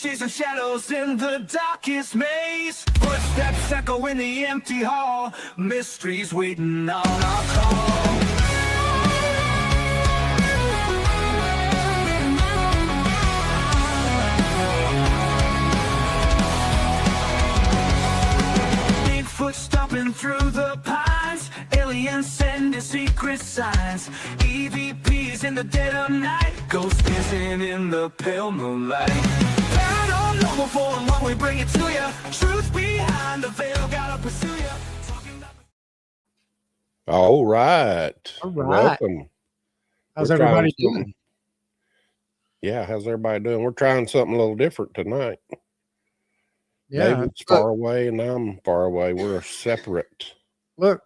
chasing shadows in the darkest maze. Footsteps echo in the empty hall. Mysteries waiting on our call. Bigfoot stomping through the pines. Aliens sending secret signs. EVPs in the dead of night. Ghosts dancing in the pale moonlight. Paranormal 411, we bring it to you. Truth behind the veil, gotta pursue you. All right. All right. Welcome. How's We're everybody trying doing? Yeah, how's everybody doing? We're trying something a little different tonight. Yeah. David's far away and I'm far away. We're separate. Look,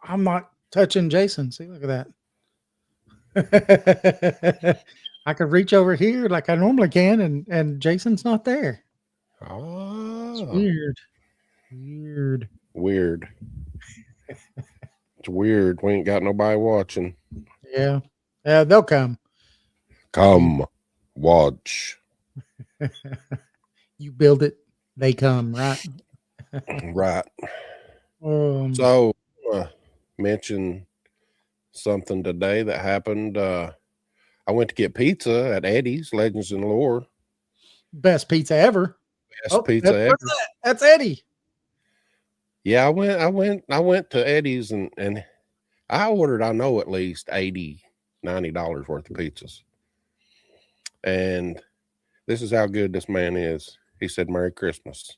I'm not touching Jason. See, look at that. I could reach over here like I normally can, and Jason's not there. It's Ah, weird. Weird. weird. It's weird. We ain't got nobody watching. Yeah. Yeah, they'll come. Come watch. You build it, they come, right? Right. Um, So, mention something today that happened. I went to get pizza at Eddie's Legends and Lore. best pizza ever. Best pizza ever. What's that? That's Eddie. Yeah, I went to Eddie's and I ordered, I know, at least $80, $90 worth of pizzas. And this is how good this man is. He said, "Merry Christmas."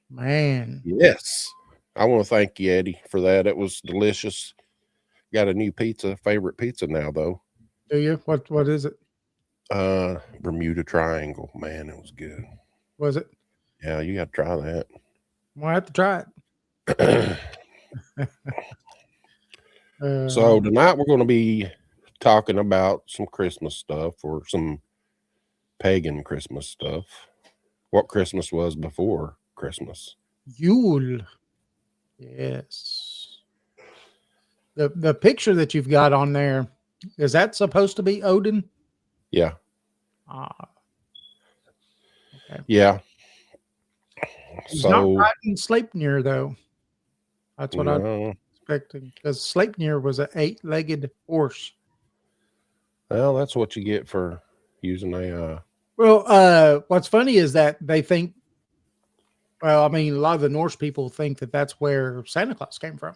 Man. Yes. I want to thank you, Eddie, for that. It was delicious. Got a new favorite pizza now, though. Do you? What is it? Bermuda Triangle. Man, it was good. Was it? Yeah, you got to try that. Well, I have to try it. So tonight we're going to be talking about some Christmas stuff, or some pagan Christmas stuff. What Christmas was before Christmas. Yule. Yes. The picture that you've got on there, is that supposed to be Odin? Yeah. Okay. Yeah. He's So not riding Sleipnir though. That's what I'm no, expecting, because Sleipnir was an 8-legged horse. well, that's what you get for using a Well, what's funny is that they think, well, I mean, a lot of the Norse people think that that's where Santa Claus came from.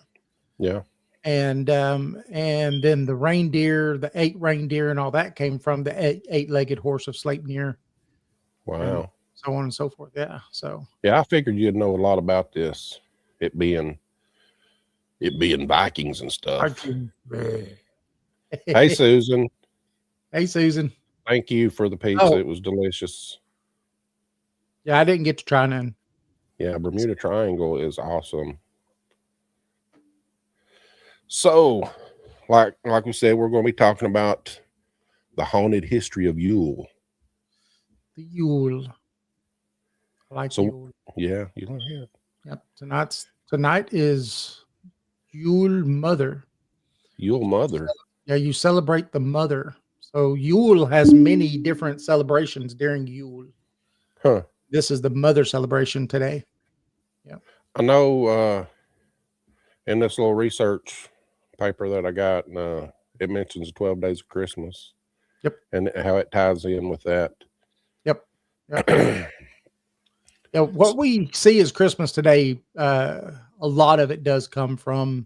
yeah. And then the reindeer, the 8 reindeer and all that came from the 8-legged horse of Sleipnir. Wow. And so on and so forth. Yeah. So Yeah, I figured you'd know a lot about this. It being Vikings and stuff. Hey, Susan. Hey, Susan. Thank you for the pizza. Oh. It was delicious. Yeah, I didn't get to try none. Yeah, Bermuda Triangle is awesome. So, like we said, we're going to be talking about the haunted history of Yule. The Yule. I like So- Yule. Yeah, you know, yeah. Yep. Tonight is Yule Mother. Yule Mother. Yeah, you celebrate the mother. So Yule has many different celebrations during Yule. Huh. This is the mother celebration today. I know in this little research paper that I got, it mentions 12 days of Christmas. Yep. And how it ties in with that. Yep. Yeah, what we see as Christmas today, a lot of it does come from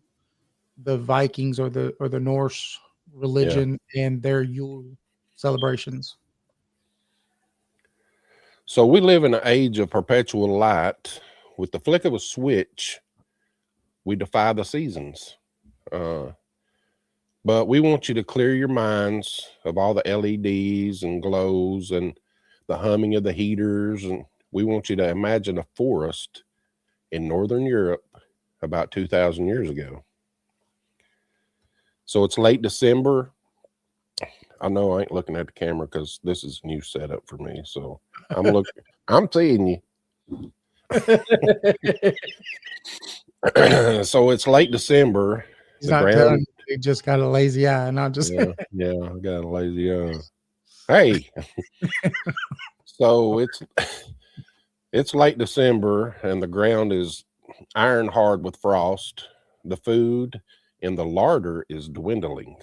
the Vikings or the Norse religion and their Yule celebrations. So we live in an age of perpetual light. With the flick of a switch, we defy the seasons. But we want you to clear your minds of all the LEDs and glows and the humming of the heaters. And we want you to imagine a forest in Northern Europe about 2,000 years ago. So it's late December. I know I ain't looking at the camera because this is a new setup for me. So I'm seeing you. So it's late December. He's not telling you, he just got a lazy eye, and I just yeah, I got a lazy eye. Hey, So it's late December and the ground is iron hard with frost. The food in the larder is dwindling.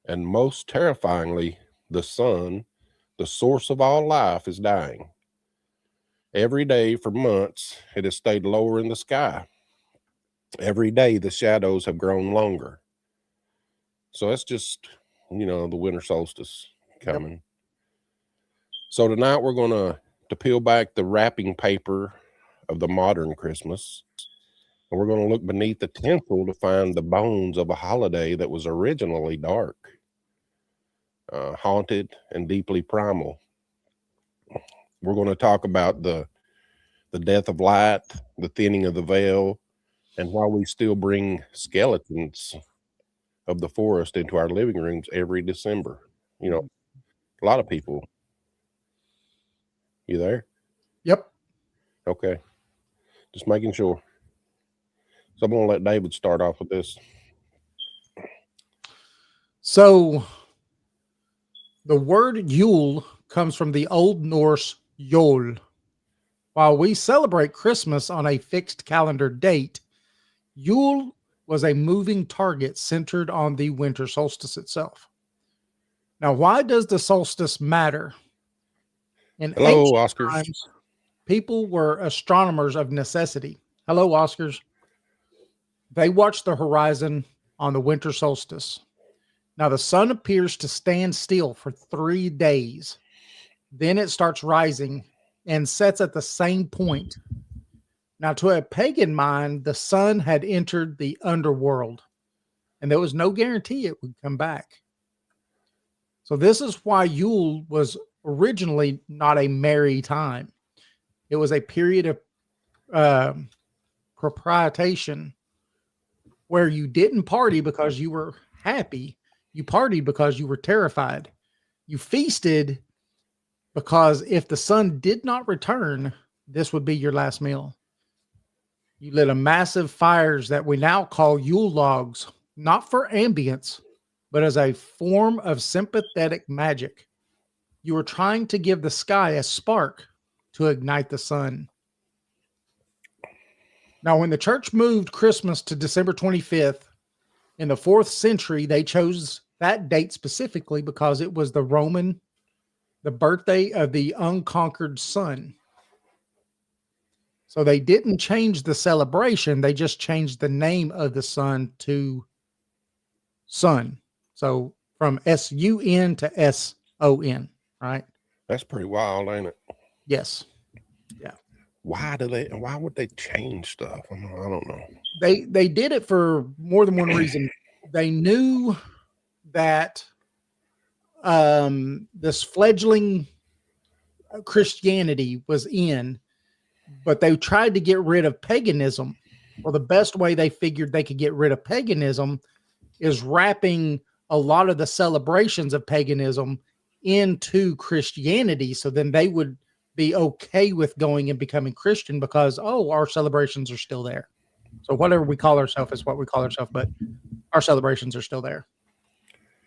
And most terrifyingly, the sun, the source of all life, is dying. Every day for months, it has stayed lower in the sky. Every day, the shadows have grown longer. So that's just, the winter solstice coming. Yep. So tonight we're going to peel back the wrapping paper of the modern Christmas. And we're going to look beneath the tinsel to find the bones of a holiday that was originally dark, haunted, and deeply primal. We're going to talk about the death of light, the thinning of the veil, and why we still bring skeletons of the forest into our living rooms every December. A lot of people. You there? Yep. Okay. Just making sure. So I'm going to let David start off with this. So the word Yule comes from the Old Norse Yule. While we celebrate Christmas on a fixed calendar date, Yule was a moving target centered on the winter solstice itself. Now, why does the solstice matter? In Hello, ancient Oscars. times, people were astronomers of necessity. Hello, Oscars. They watched the horizon on the winter solstice. Now, the sun appears to stand still for 3 days. Then it starts rising and sets at the same point. Now, to a pagan mind, the sun had entered the underworld, and there was no guarantee it would come back. So this is why Yule was originally not a merry time. It was a period of propitiation where you didn't party because you were happy. You partied because you were terrified. You feasted because if the sun did not return, this would be your last meal. You lit a massive fires that we now call Yule logs, not for ambience, but as a form of sympathetic magic. You were trying to give the sky a spark to ignite the sun. Now, when the church moved Christmas to December 25th in the 4th century, they chose that date specifically because it was the birthday of the unconquered sun. So they didn't change the celebration. They just changed the name of the sun to sun. So from S-U-N to S-O-N, right? That's pretty wild, ain't it? Yes. Yeah. Why would they change stuff? I don't know. They did it for more than one reason. They knew that this fledgling Christianity was in, but they tried to get rid of paganism. Well, the best way they figured they could get rid of paganism is wrapping a lot of the celebrations of paganism into Christianity. So then they would be okay with going and becoming Christian because, our celebrations are still there. So whatever we call ourselves is what we call ourselves, but our celebrations are still there.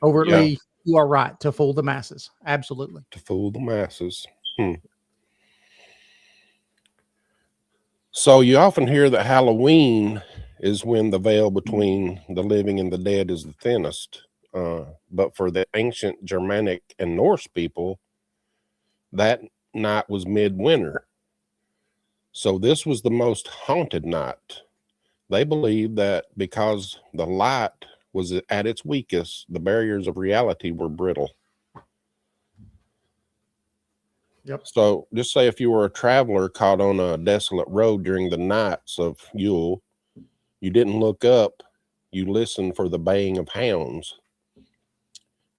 Overtly, you are right, to fool the masses. Absolutely. To fool the masses. So you often hear that Halloween is when the veil between the living and the dead is the thinnest. But for the ancient Germanic and Norse people, that night was midwinter. So this was the most haunted night. They believed that because the light was at its weakest, the barriers of reality were brittle. Yep. So just say if you were a traveler caught on a desolate road during the nights of Yule, you didn't look up, you listened for the baying of hounds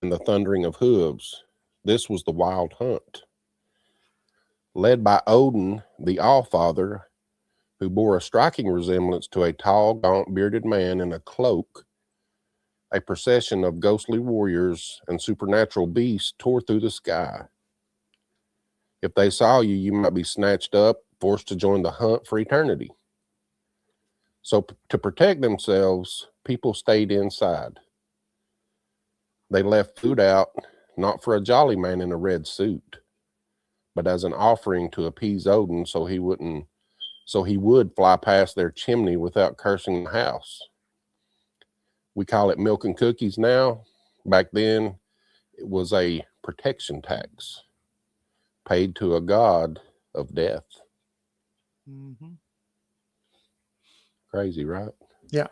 and the thundering of hooves. This was the wild hunt. Led by Odin, the Allfather, who bore a striking resemblance to a tall, gaunt, bearded man in a cloak, a procession of ghostly warriors and supernatural beasts tore through the sky. If they saw you, you might be snatched up, forced to join the hunt for eternity. So to protect themselves, people stayed inside. They left food out, not for a jolly man in a red suit, but as an offering to appease Odin so he would fly past their chimney without cursing the house. We call it milk and cookies now. Back then, it was a protection tax paid to a god of death. Mm-hmm. Crazy, right? Yeah.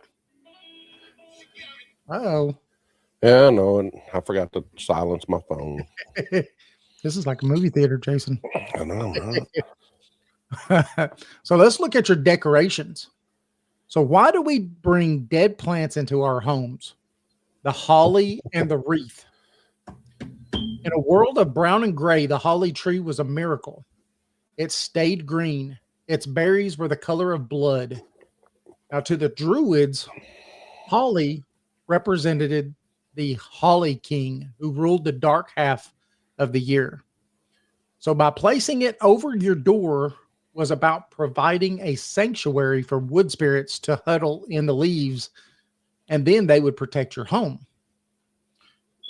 Uh-oh. Yeah, I know, and I forgot to silence my phone. This is like a movie theater, Jason. I know, right? So let's look at your decorations. So why do we bring dead plants into our homes? The holly and the wreath. In a world of brown and gray, the holly tree was a miracle. It stayed green. Its berries were the color of blood. Now, to the Druids, holly represented the Holly King who ruled the dark half of the year. So by placing it over your door was about providing a sanctuary for wood spirits to huddle in the leaves, and then they would protect your home.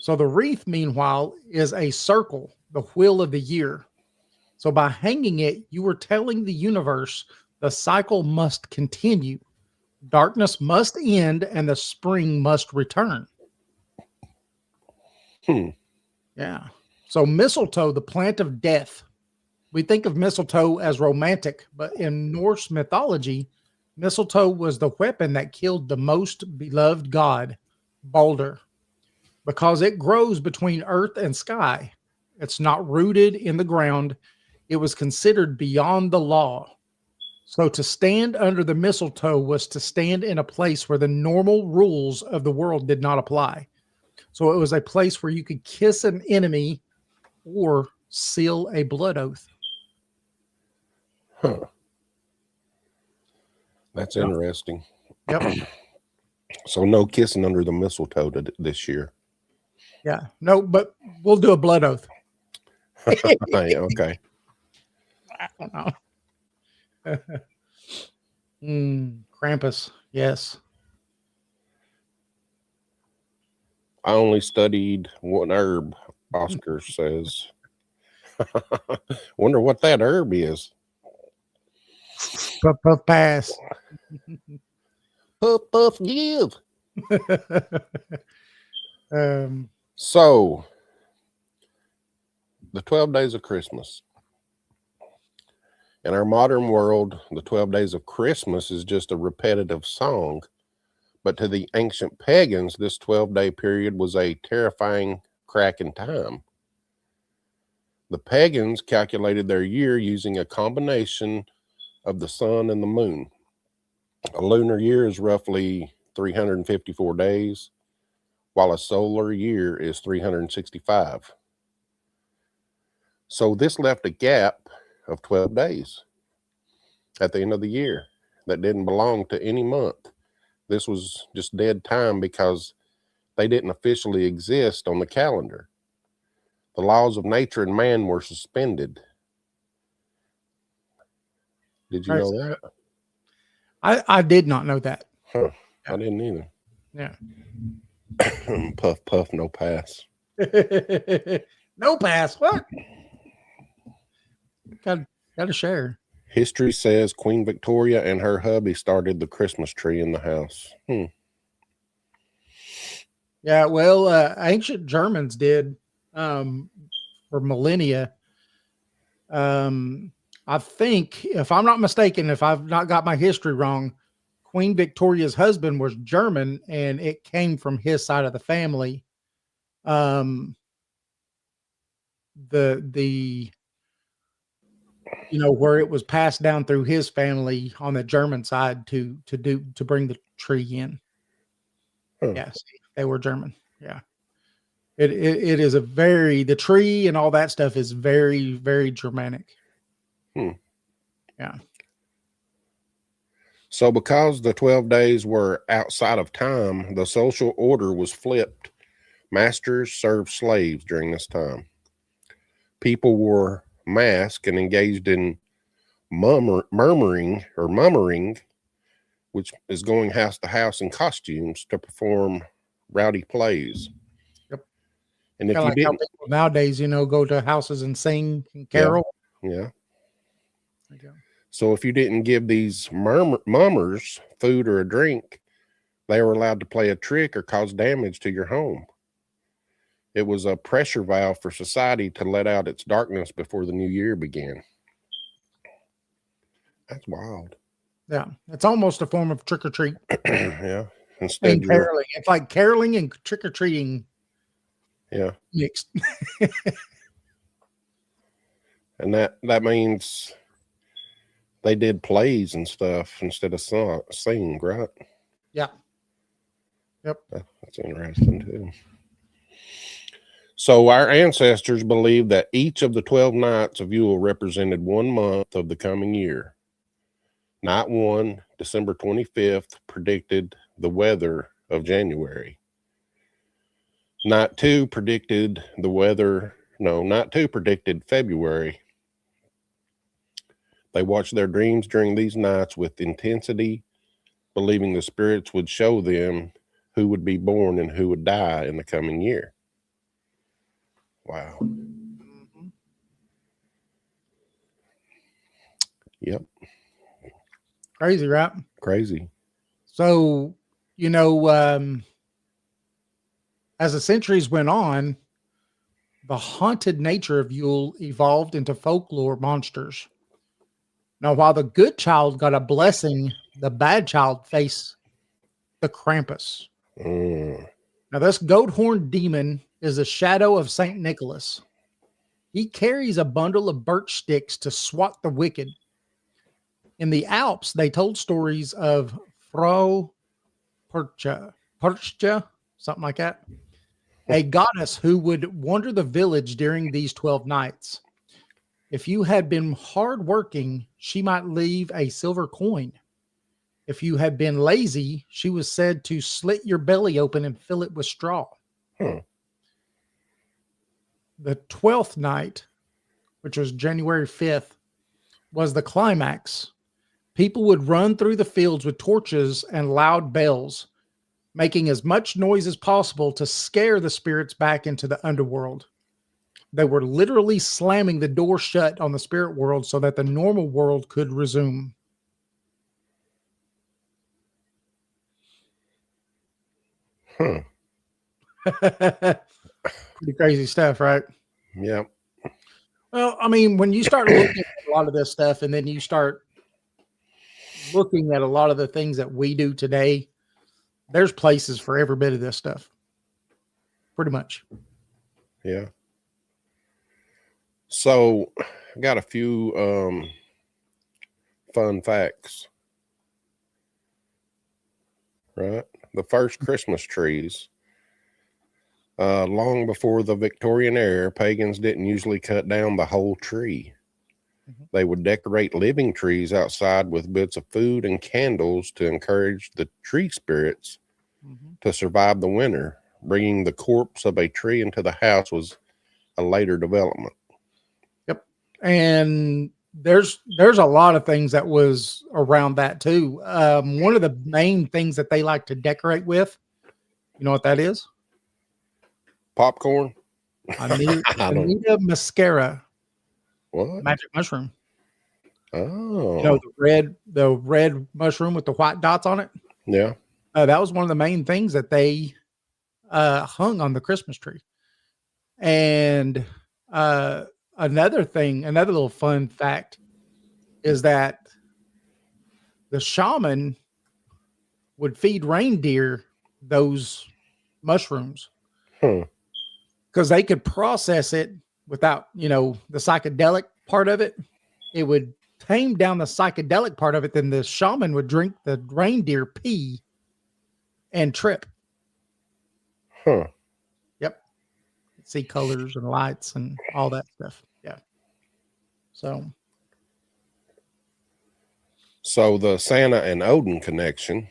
So the wreath, meanwhile, is a circle, the wheel of the year. So by hanging it, you were telling the universe the cycle must continue. Darkness must end and the spring must return. Yeah. So mistletoe, the plant of death. We think of mistletoe as romantic, but in Norse mythology, mistletoe was the weapon that killed the most beloved god, Balder, because it grows between earth and sky. It's not rooted in the ground. It was considered beyond the law. So to stand under the mistletoe was to stand in a place where the normal rules of the world did not apply. So it was a place where you could kiss an enemy or seal a blood oath. Huh. That's interesting. Yep. So no kissing under the mistletoe this year. Yeah. No, but we'll do a blood oath. Hey, okay. I don't know. Krampus. Yes. I only studied one herb, Oscar says. Wonder what that herb is. Puff, puff, pass. Puff, puff, give. So, the 12 days of Christmas. In our modern world, the 12 days of Christmas is just a repetitive song. But to the ancient pagans, this 12-day period was a terrifying crack in time. The pagans calculated their year using a combination of the sun and the moon. A lunar year is roughly 354 days, while a solar year is 365. So this left a gap of 12 days at the end of the year that didn't belong to any month. This was just dead time because they didn't officially exist on the calendar. The laws of nature and man were suspended. Did you know that? I did not know that. Huh. I didn't either. Yeah. Puff, puff, no pass. No pass. What? Got to share. History says Queen Victoria and her hubby started the Christmas tree in the house. Yeah, well, ancient Germans did for millennia. I think, if I'm not mistaken, if I've not got my history wrong, Queen Victoria's husband was German, and it came from his side of the family. The where it was passed down through his family on the German side to bring the tree in. Yes, they were German. Yeah. It is the tree and all that stuff is very, very Germanic. Yeah. So because the 12 days were outside of time, the social order was flipped. Masters served slaves during this time. People wore masks and engaged in mummering, which is going house to house in costumes to perform rowdy plays. Yep. And if Kind of you like how didn't, people nowadays, go to houses and sing and yeah, carol. yeah. Okay. So if you didn't give these mummers food or a drink, they were allowed to play a trick or cause damage to your home. It was a pressure valve for society to let out its darkness before the new year began. That's wild. Yeah. It's almost a form of trick or treat Yeah. Instead and you're, caroling. It's like caroling and trick or treating yeah. mixed. And that means they did plays and stuff instead of sing, right? Yeah. Yep. That's interesting too. So our ancestors believed that each of the 12 nights of Yule represented 1 month of the coming year. Night 1, December 25th, predicted the weather of January. Night 2 predicted February. They watched their dreams during these nights with intensity, believing the spirits would show them who would be born and who would die in the coming year. Wow. Mm-hmm. Yep. Crazy, right? Crazy. So, as the centuries went on, the haunted nature of Yule evolved into folklore monsters. Now, while the good child got a blessing, the bad child faced the Krampus. Mm. Now, this goat horned demon is a shadow of St. Nicholas. He carries a bundle of birch sticks to swat the wicked. In the Alps, they told stories of Frau Percha, something like that, a goddess who would wander the village during these 12 nights. If you had been hardworking, she might leave a silver coin. If you had been lazy, she was said to slit your belly open and fill it with straw. Hmm. The 12th night, which was January 5th, was the climax. People would run through the fields with torches and loud bells, making as much noise as possible to scare the spirits back into the underworld. They were literally slamming the door shut on the spirit world so that the normal world could resume. Huh. Pretty crazy stuff, right? Yeah. Well, I mean, when you start looking at a lot of this stuff and then you start looking at a lot of the things that we do today, there's places for every bit of this stuff. Pretty much. Yeah. So I got a few fun facts. Right? The first Christmas trees. Long before the Victorian era, pagans didn't usually cut down the whole tree. Mhm. They would decorate living trees outside with bits of food and candles to encourage the tree spirits Mm-hmm. to survive the winter. Bringing the corpse of a tree into the house was a later development. Yep. And there's a lot of things that was around that too. One of the main things that they like to decorate with, you know what that is? Popcorn? Anita, I don't. Anita mascara, What? magic mushroom. Oh. The red mushroom with the white dots on it. Yeah. That was one of the main things that they hung on the Christmas tree. And another little fun fact is that the shaman would feed reindeer those mushrooms Huh. because they could process it without, the psychedelic part of it. It would tame down the psychedelic part of it. Then the shaman would drink the reindeer pee and trip. Huh. Yep. See colors and lights and all that stuff. Yeah. So the Santa and Odin connection.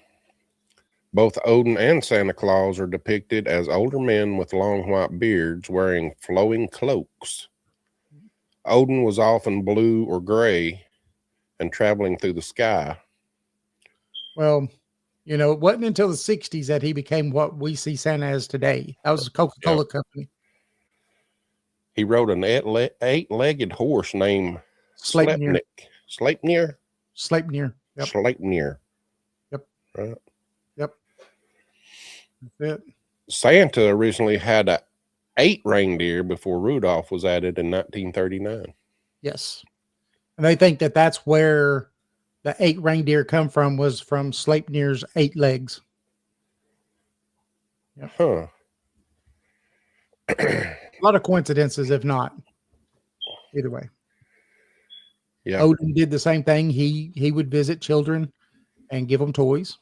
Both Odin and Santa Claus are depicted as older men with long white beards wearing flowing cloaks. Odin was often blue or gray and traveling through the sky. Well, it wasn't until the 60s that he became what we see Santa as today. That was a Coca-Cola company. He rode an eight-legged horse named Sleipnir. Sleipnir. Sleipnir. Yep. Sleipnir. Yep. Right. Yep. That's it. Santa originally had 8 reindeer before Rudolph was added in 1939. Yes. And they think that that's where the 8 reindeer come from, was from Sleipnir's 8 legs. Yep. Huh. A lot of coincidences, if not. Either way. Yeah. Odin did the same thing. He would visit children and give them toys.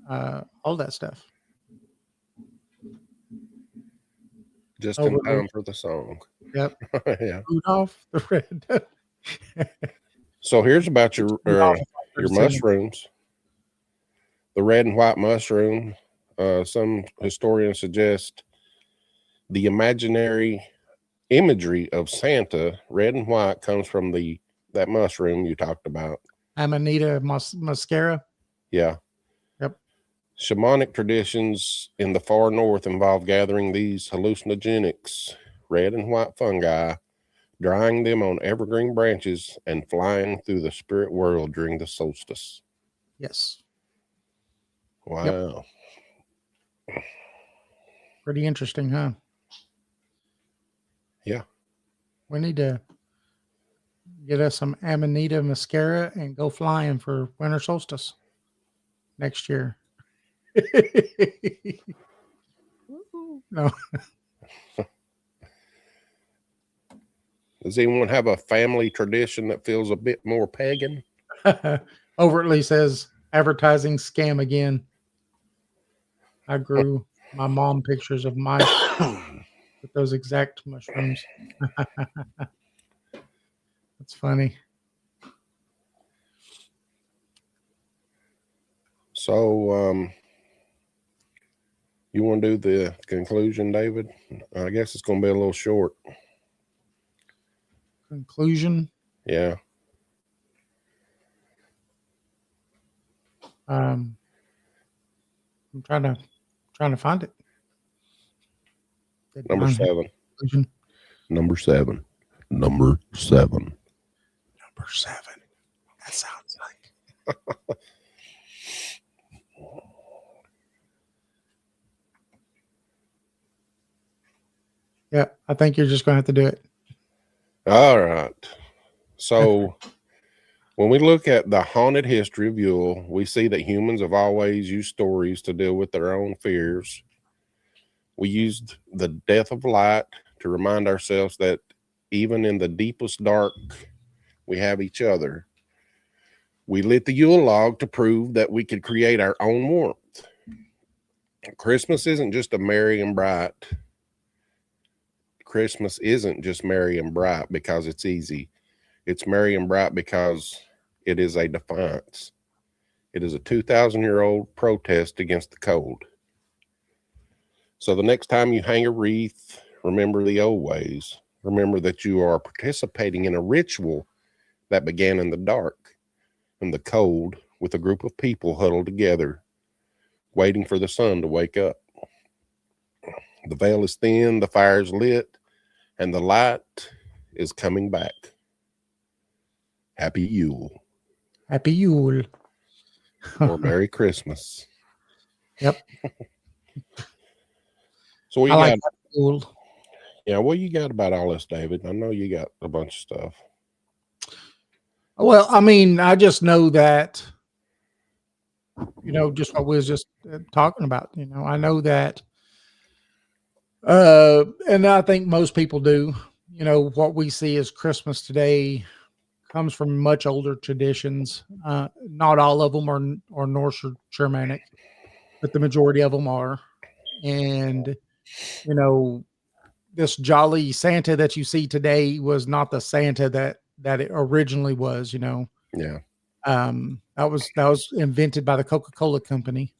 All that stuff. Just in time for the song. Yep. Yeah. Rudolph the Red. So here's about your mushrooms. The red and white mushroom. Some historians suggest the imaginary imagery of Santa, red and white, comes from that mushroom you talked about. Amanita muscaria. Yeah. Yep. Shamanic traditions in the far north involve gathering these hallucinogenics, red and white fungi, drying them on evergreen branches, and flying through the spirit world during the solstice. Yes. Wow. Yep. Pretty interesting, huh? Yeah. We need to get us some Amanita muscaria and go flying for winter solstice next year. No. Does anyone have a family tradition that feels a bit more pagan? Overtly says advertising scam again. I grew my mom pictures of mice with those exact mushrooms. That's funny. So, you want to do the conclusion, David? I guess it's going to be a little short. Conclusion. Yeah. I'm trying to find it. Number 7. Conclusion. Number 7. Number 7. Number 7. That sounds like. Yeah, I think you're just going to have to do it. All right. So when we look at the haunted history of Yule, we see that humans have always used stories to deal with their own fears. We used the death of light to remind ourselves that even in the deepest dark, we have each other. We lit the Yule log to prove that we could create our own warmth. Christmas isn't just a merry and bright. Christmas isn't just merry and bright because it's easy. It's merry and bright because it is a defiance. It is a 2,000-year-old protest against the cold. So the next time you hang a wreath, remember the old ways. Remember that you are participating in a ritual that began in the dark, in the cold, with a group of people huddled together, waiting for the sun to wake up. The veil is thin, the fire is lit, and the light is coming back. Happy Yule. Happy Yule. Or Merry Christmas. Yep. So what you like got? Yule. Yeah, what you got about all this, David? I know you got a bunch of stuff. Well, I mean, I just know that, just what we was just talking about. I know that, and I think most people do. What we see as Christmas today comes from much older traditions. Not all of them are Norse or Germanic, but the majority of them are. And, this jolly Santa that you see today was not the Santa that it originally was, Yeah. That was invented by the Coca-Cola company.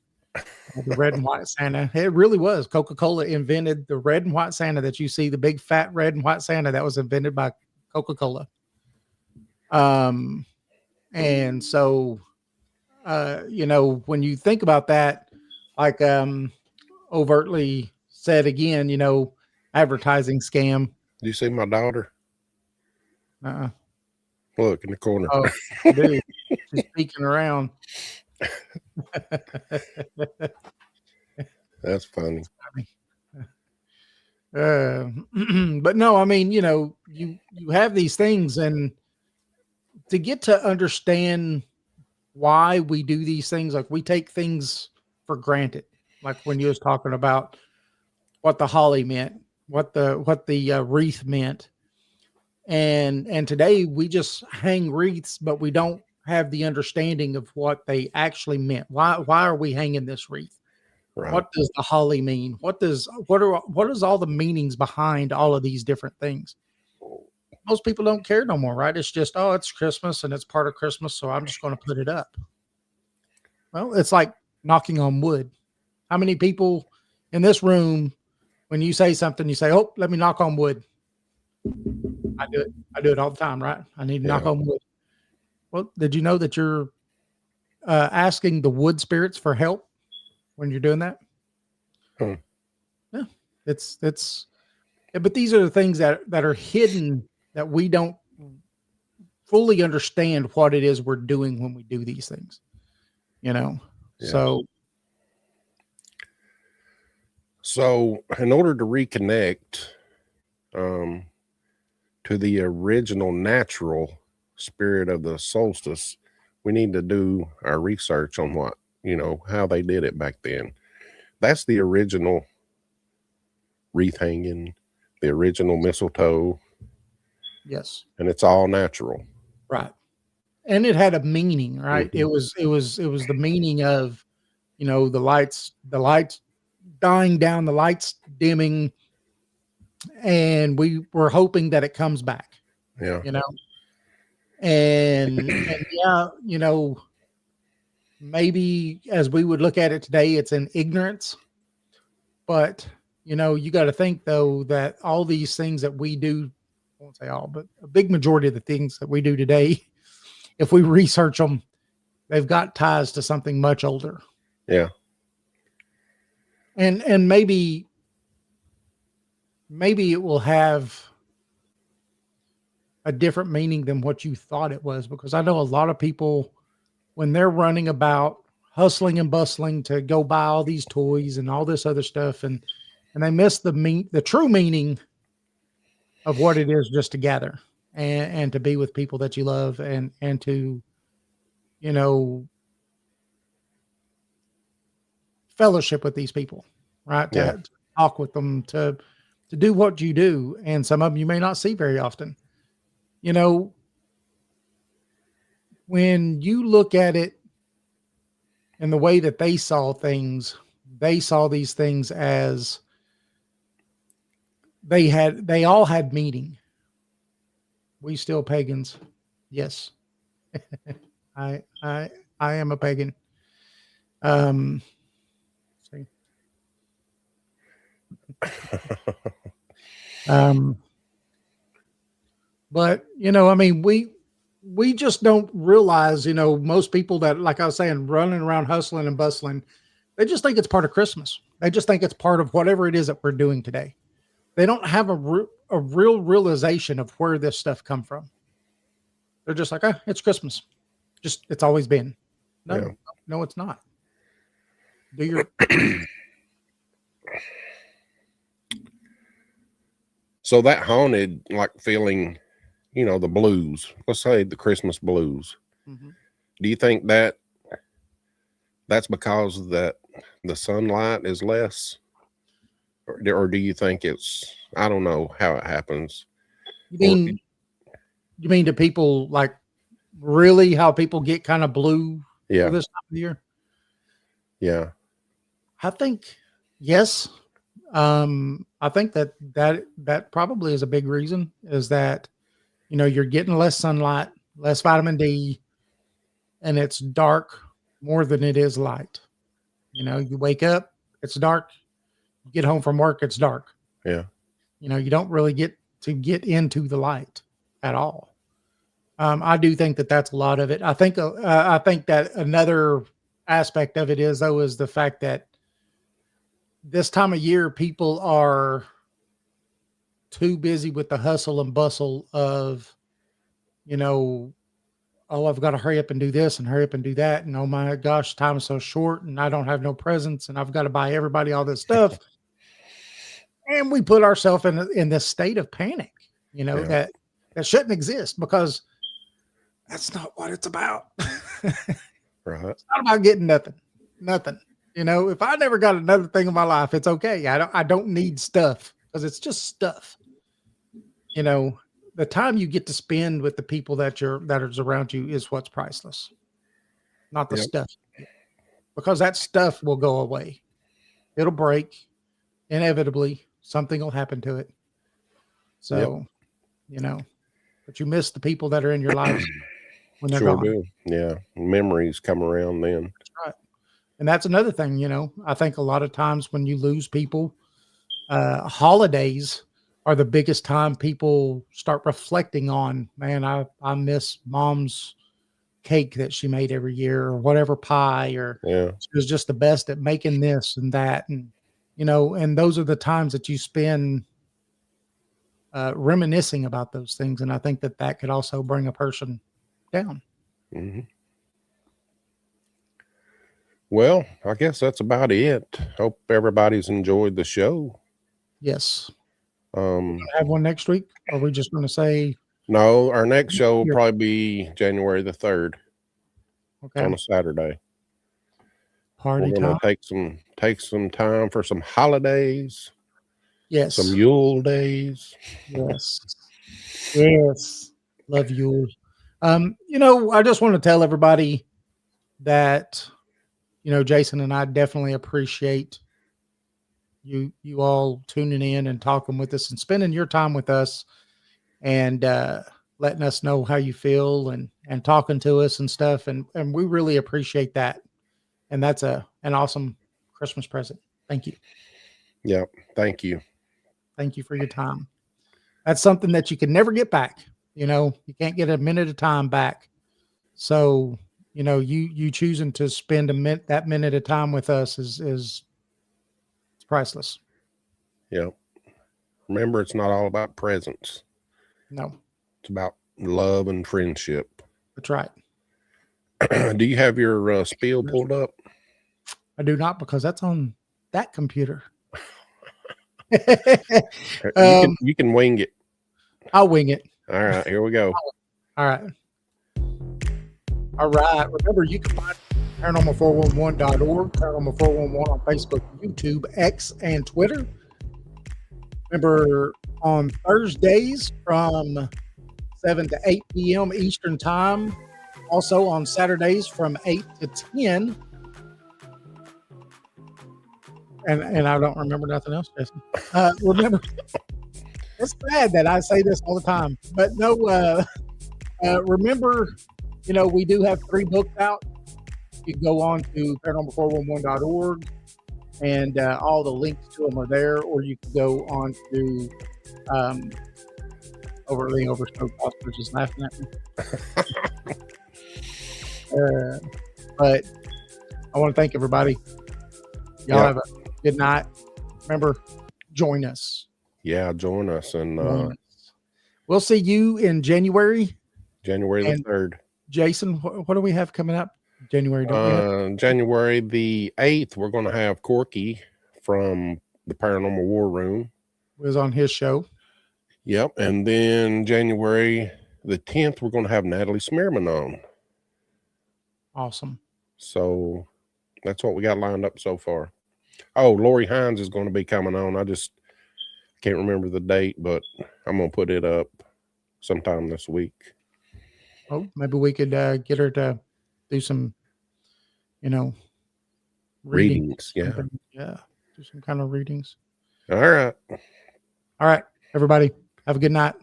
The red and white Santa. It really was. Coca-Cola invented the red and white Santa that you see, the big fat red and white Santa that was invented by Coca-Cola. And so, when you think about that, like, overtly said again, advertising scam. You see my daughter? Uh-uh. Look in the corner. Oh, I do. She's peeking around. That's funny. But no, I mean, you have these things, and to get to understand why we do these things, like we take things for granted. Like when you was talking about what the holly meant, what the wreath meant, and today we just hang wreaths, but we don't have the understanding of what they actually meant. Why are we hanging this wreath? Right. What does the holly mean? What is all the meanings behind all of these different things? Most people don't care no more, right? It's just, oh, it's Christmas and it's part of Christmas, so I'm just going to put it up. Well, it's like knocking on wood. How many people in this room, when you say something, you say, oh, let me knock on wood? I do it. I do it all the time, right? I need to knock on wood. Well, did you know that you're asking the wood spirits for help when you're doing that? Hmm. Yeah, but these are the things that are hidden, that we don't fully understand what it is we're doing when we do these things, Yeah. So in order to reconnect to the original natural spirit of the solstice, we need to do our research on how they did it back then. That's the original wreath hanging, the original mistletoe. yes, And it's all natural. right. And it had a meaning, right? Mm-hmm. It was the meaning of, the lights dying down, the lights dimming, and we were hoping that it comes back. Yeah. And yeah, maybe as we would look at it today, it's an ignorance, but you got to think though that all these things that we do, I won't say all, but a big majority of the things that we do today, if we research them, they've got ties to something much older. Yeah. And maybe it will have a different meaning than what you thought it was, because I know a lot of people, when they're running about hustling and bustling to go buy all these toys and all this other stuff, and they miss the true meaning of what it is just to gather and to be with people that you love, and to fellowship with these people, right? To talk with them, to do what you do. And some of them you may not see very often. When you look at it in the way that they saw things, they saw these things as they all had meaning. We still pagans. Yes. I am a pagan. See. But I mean, we just don't realize, most people that, like I was saying, running around hustling and bustling, they just think it's part of Christmas. They just think it's part of whatever it is that we're doing today. They don't have a real realization of where this stuff come from. They're just like, it's Christmas. Just, it's always been. No, it's not. Do your So that haunted, like, feeling, the blues, let's say the Christmas blues. Mm-hmm. Do you think that's because that the sunlight is less, or do you think it's, I don't know how it happens? You mean to people, like, really how people get kind of blue for this time of year? Yeah. I think yes. I think that probably is a big reason, is that you're getting less sunlight, less vitamin D, and it's dark more than it is light. You wake up, it's dark. You get home from work, it's dark. Yeah. You don't really get into the light at all. I do think that that's a lot of it. I think that another aspect of it is the fact that this time of year people are too busy with the hustle and bustle of, oh, I've got to hurry up and do this and hurry up and do that. And oh my gosh, time is so short and I don't have no presents and I've got to buy everybody all this stuff. And we put ourselves in this state of panic, that shouldn't exist, because that's not what it's about. Right. It's not about getting nothing. If I never got another thing in my life, it's okay. I don't need stuff, because it's just stuff. The time you get to spend with the people that is around you is what's priceless, not the stuff, because that stuff will go away. It'll break. Inevitably, something will happen to it. So, but you miss the people that are in your life when they're gone. Do. Yeah. Memories come around then. That's right. And that's another thing, I think a lot of times when you lose people, holidays are the biggest time people start reflecting on, man, I miss mom's cake that she made every year, or whatever pie, or she was just the best at making this and that. And, and those are the times that you spend reminiscing about those things. And I think that could also bring a person down. Mm-hmm. Well, I guess that's about it. Hope everybody's enjoyed the show. Yes. Have one next week? Or are we just going to say? No, our next show will probably be January the 3rd. Okay. On a Saturday. Party time. Take some time for some holidays. Yes. Some Yule days. Yes. Yes. Love Yule. I just want to tell everybody that, Jason and I definitely appreciate you all tuning in and talking with us and spending your time with us, and letting us know how you feel and talking to us and stuff. And we really appreciate that. And that's an awesome Christmas present. Thank you. Yep. Thank you. Thank you for your time. That's something that you can never get back. You can't get a minute of time back. So, you choosing to spend that minute of time with us is it's priceless. Yep. Remember, it's not all about presents. No. It's about love and friendship. That's right. Do you have your spiel pulled up? I do not, because that's on that computer. You can wing it. I'll wing it. All right, here we go. All right. Remember, you can find paranormal411.org, Paranormal 411 on Facebook, YouTube, X, and Twitter. Remember, on Thursdays from 7 to 8 p.m. Eastern Time. Also on Saturdays from 8 to 10. And I don't remember nothing else, Jason. Remember, it's bad that I say this all the time, but no, remember, we do have 3 books out. You can go on to paranormal411.org, and all the links to them are there, or you can go on to Overly Overspoke Oscar just laughing at me. But I want to thank everybody. Y'all have a good night. Remember, join us. Yeah, join us. And we'll see you in January. January the 3rd. Jason, what do we have coming up? January the 8th, we're going to have Corky from the Paranormal War Room. It was on his show. Yep. And then January the 10th, we're going to have Natalie Smearman on. Awesome. So that's what we got lined up so far. Oh, Lori Hines is going to be coming on. I just can't remember the date, but I'm going to put it up sometime this week. Oh, maybe we could get her to do some, readings. Yeah. Yeah. Do some kind of readings. All right. All right, everybody. Have a good night.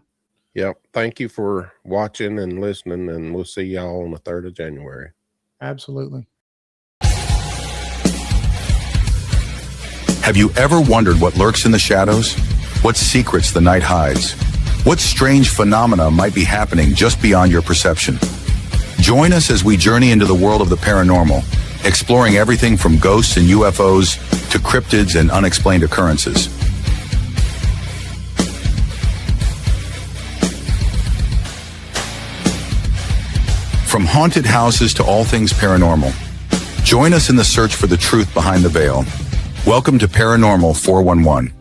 Yep. Thank you for watching and listening, and we'll see y'all on the 3rd of January. Absolutely. Have you ever wondered what lurks in the shadows? What secrets the night hides? What strange phenomena might be happening just beyond your perception? Join us as we journey into the world of the paranormal, exploring everything from ghosts and UFOs to cryptids and unexplained occurrences. From haunted houses to all things paranormal, join us in the search for the truth behind the veil. Welcome to Paranormal 411.